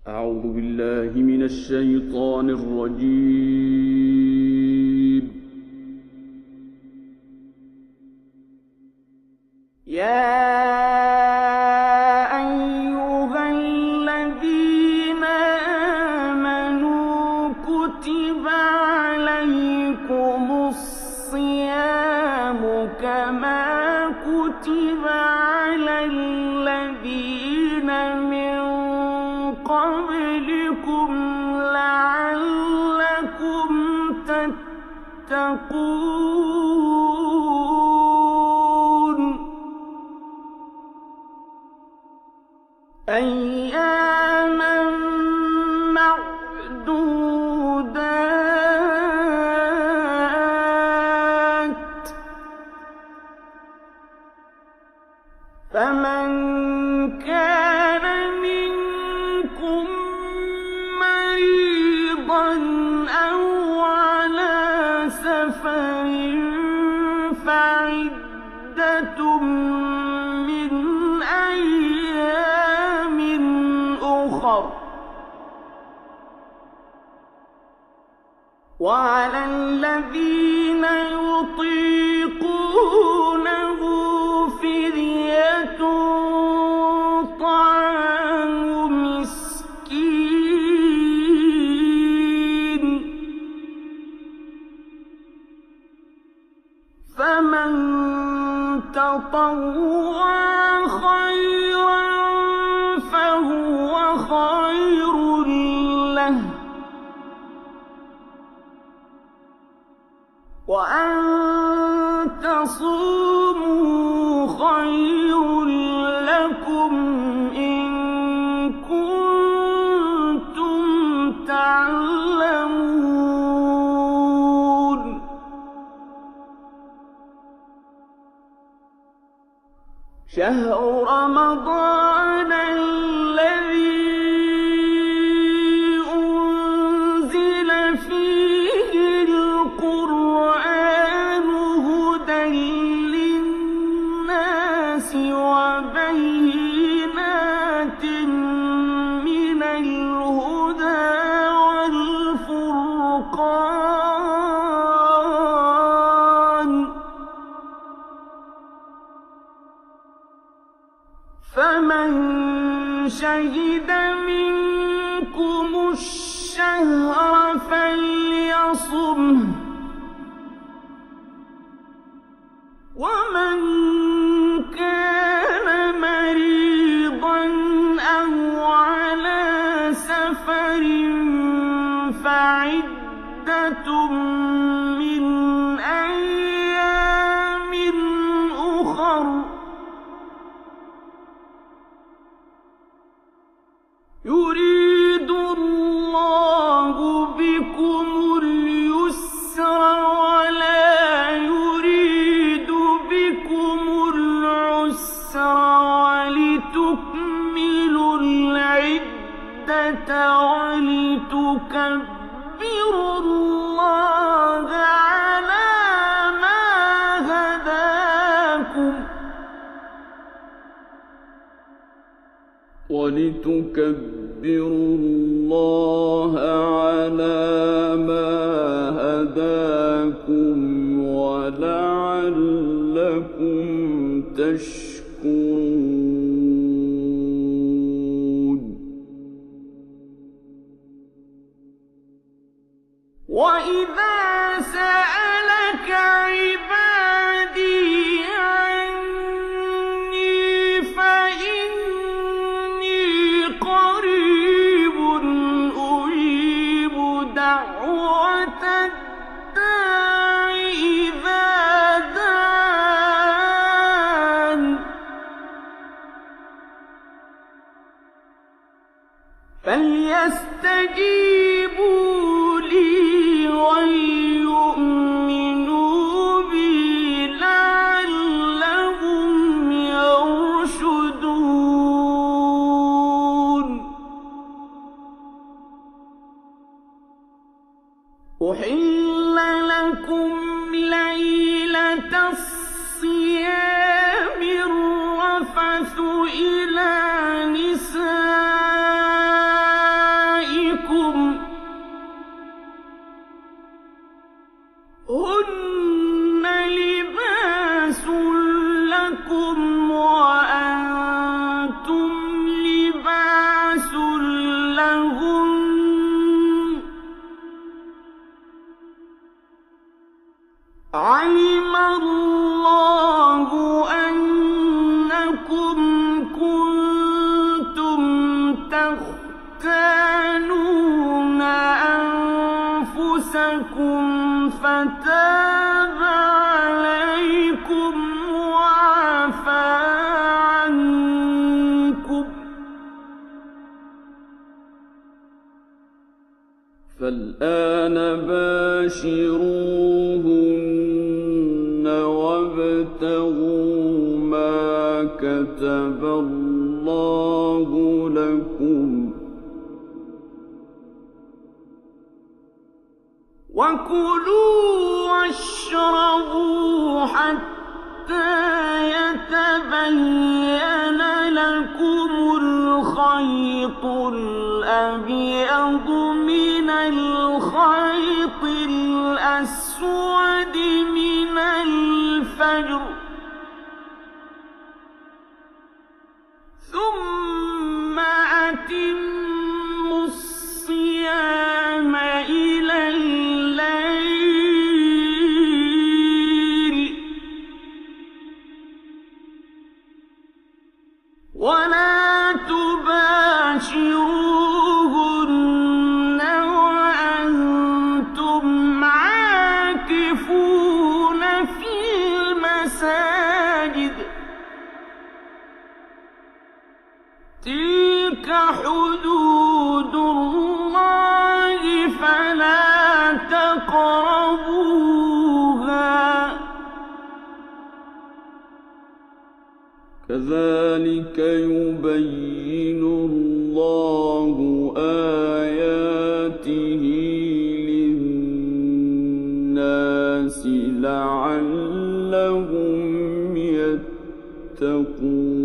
أعوذ بالله من الشيطان الرجيم. يا أيها الذين آمنوا كتب عليكم الصيام كما كتب على الذين من قبلكم لعلكم تتقون أياما معدودات فمن كان منكم مريضا أو على سفر فعدة من أيام أخر وعلى الذين يطيقونه فدية طعام مسكين فمن تطوع خيرا فهو خير له وأن تصوموا خير لكم إن كنتم تعلمون شهر رمضان الذي أنزل فيه القرآن هدى للناس وبينات من الهدى والفرقان فمن شهد منكم الشهر فليصمه ومن كان مريضا أو على سفر فعدة من أيام أخر يريد الله بكم اليسر ولا يريد بكم العسر ولتكملوا العدة ولتكبروا الله على ما هداكم ولتكبروا الله على ما هداكم ولعلكم تشكرون وإذا سألك عبادي عني فإني قريب أجيب دعوة الداع إذا دعان فليستجيبوا لي وليؤمنوا بي لعلهم يرشدون أحل لكم ليلة الصيام الرفث إلى نسائكم فتاب عليكم وعفى عنكم فالآن باشروهن وابتغوا ما كتب الله لكم وكلوا واشربوا حتى يتبين لكم الخيط الأبيض من الخيط الأسود من الفجر ثم أتموا الصيام إلى الليل ولا تباشروهن وأنتم عاكفون في المساجد تلك حدود الله فلا تقربوها كذلك يبين الله آياته للناس لعلهم يتقون